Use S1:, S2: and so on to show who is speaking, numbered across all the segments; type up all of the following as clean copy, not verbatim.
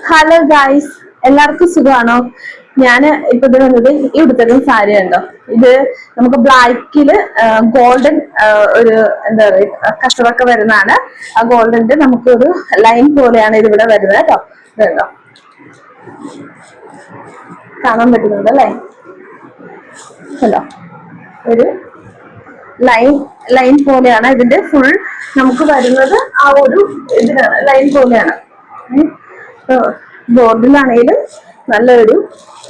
S1: Hello guys, എല്ലാവർക്കും സുഖമാണോ? ഞാൻ ഇപ്പൊ ഇത് വന്നത് ഈ ഉടുത്തതും സാരി ഉണ്ടോ. ഇത് നമുക്ക് ബ്ലാക്കില് ഗോൾഡൻ ഒരു എന്താ പറയുക കസവൊക്കെ വരുന്നതാണ്. ആ ഗോൾഡന്റെ നമുക്ക് ഒരു ലൈൻ പോലെയാണ് ഇതിവിടെ വരുന്നത് കേട്ടോ. ഇതുണ്ടോ, കാണാൻ പറ്റുന്നുണ്ട് അല്ലേ? ഹലോ, ഒരു ലൈൻ ലൈൻ പോലെയാണ് ഇതിന്റെ ഫുൾ നമുക്ക് വരുന്നത്. ആ ഒരു ഇതിനാണ്, ലൈൻ പോലെയാണ്. ബോർഡിലാണെങ്കിലും നല്ലൊരു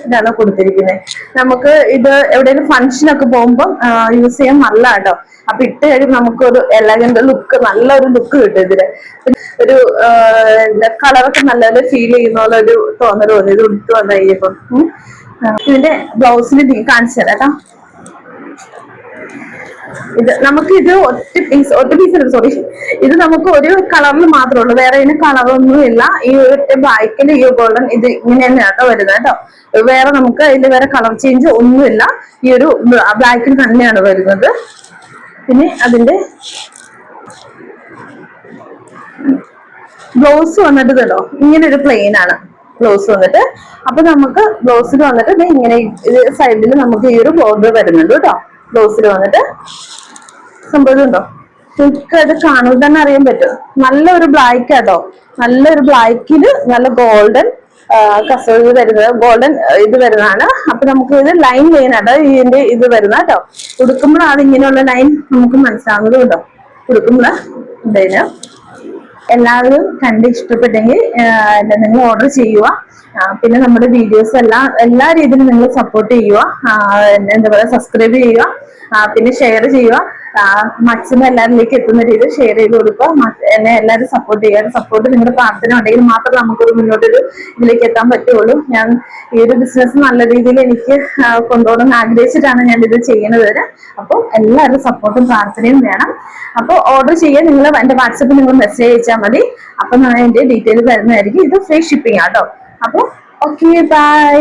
S1: ഇതാണ് കൊടുത്തിരിക്കുന്നത്. നമുക്ക് ഇത് എവിടെയെങ്കിലും ഫംഗ്ഷനൊക്കെ പോകുമ്പോൾ യൂസ് ചെയ്യാൻ നല്ല കേട്ടോ. അപ്പൊ ഇട്ട് കഴിയുമ്പോൾ നമുക്കൊരു എലഗന്റ് ലുക്ക്, നല്ലൊരു ലുക്ക് കിട്ടും ഇതിന്. ഒരു കളറൊക്കെ നല്ലപോലെ ഫീൽ ചെയ്യുന്ന പോലെ ഒരു തോന്നൽ തോന്നി ഇത് ഉടുത്ത് വന്നു കഴിയപ്പം. ഇതിന്റെ ബ്ലൗസിന് കാണിച്ചു തരാം കേട്ടോ. ഇത് നമുക്ക് ഇത് ഒറ്റ പീസ് സോറി, ഇത് നമുക്ക് ഒരു കളറിൽ മാത്രമേ ഉള്ളൂ, വേറെ ഇതിന് കളറൊന്നും ഇല്ല. ഈ ഒറ്റ ബ്ലാക്കിൽ ഈ ഗോൾഡൻ ഇത് ഇങ്ങനെ തന്നെയാണ് വരുന്നത് കേട്ടോ. വേറെ നമുക്ക് ഇതിൽ വേറെ കളർ ചേഞ്ച് ഒന്നുമില്ല, ഈ ഒരു ബ്ലാക്കിൽ തന്നെയാണ് വരുന്നത്. പിന്നെ അതിന്റെ ബ്ലൗസ് വന്നിട്ട് കേട്ടോ ഇങ്ങനെ ഒരു പ്ലെയിൻ ആണ് ബ്ലൗസ് വന്നിട്ട്. അപ്പൊ നമുക്ക് ബ്ലൗസിൽ വന്നിട്ട് ഇങ്ങനെ സൈഡിൽ നമുക്ക് ഈ ഒരു ബോർഡർ വരുന്നുണ്ട് കേട്ടോ. ബ്ലൗസിൽ വന്നിട്ട് സംഭവം ഉണ്ടോ, നിങ്ങൾക്ക് അത് കാണുമ്പോൾ തന്നെ അറിയാൻ പറ്റും. നല്ലൊരു ബ്ലാക്ക് ആട്ടോ, നല്ലൊരു ബ്ലാക്കില് നല്ല ഗോൾഡൻ കസവ് വരുന്നത്, ഗോൾഡൻ ഇത് വരുന്നതാണ്. അപ്പൊ നമുക്ക് ഇത് ലൈൻ ആട്ടോ ഇതിന്റെ ഇത് വരുന്ന കേട്ടോ. ഉടുക്കുമ്പോഴാണ് ഇങ്ങനെയുള്ള ലൈൻ നമുക്ക് മനസ്സിലാവുന്നത് കേട്ടോ. ഉടുക്കുമ്പോൾ ഇതിന് എല്ലാവരും കണ്ട് ഇഷ്ടപ്പെട്ടെങ്കിൽ നിങ്ങൾ ഓർഡർ ചെയ്യുക. പിന്നെ നമ്മുടെ വീഡിയോസ് എല്ലാ രീതിയിലും നിങ്ങൾ സപ്പോർട്ട് ചെയ്യുക. എന്താ പറയുക, സബ്സ്ക്രൈബ് ചെയ്യുക, പിന്നെ ഷെയർ ചെയ്യുക. മാക്സിമം എല്ലാവരിലേക്ക് എത്തുന്ന രീതിയിൽ ഷെയർ ചെയ്ത് കൊടുക്കുക. എന്നെ എല്ലാവരും സപ്പോർട്ട് ചെയ്യുക. സപ്പോർട്ട് നിങ്ങളുടെ പ്രാർത്ഥന ഉണ്ടെങ്കിൽ മാത്രം നമുക്കൊരു മുന്നോട്ടൊരു ഇതിലേക്ക് എത്താൻ പറ്റുള്ളൂ. ഞാൻ ഈ ഒരു ബിസിനസ് നല്ല രീതിയിൽ എനിക്ക് കൊണ്ടുപോകണം ആഗ്രഹിച്ചിട്ടാണ് ഞാൻ ഇത് ചെയ്യുന്നത് വരെ. അപ്പോൾ എല്ലാവരും സപ്പോർട്ടും പ്രാർത്ഥനയും വേണം. അപ്പോൾ ഓർഡർ ചെയ്യാൻ നിങ്ങൾ എന്റെ വാട്സപ്പിൽ നിങ്ങൾ മെസ്സേജ് അയച്ചാൽ മതി. അപ്പൊ ഞാൻ എന്റെ ഡീറ്റെയിൽ തരുന്നതായിരിക്കും. ഇത് ഫ്രീ ഷിപ്പിംഗ് ആട്ടോ. അപ്പോൾ ഓക്കെ, ബൈ.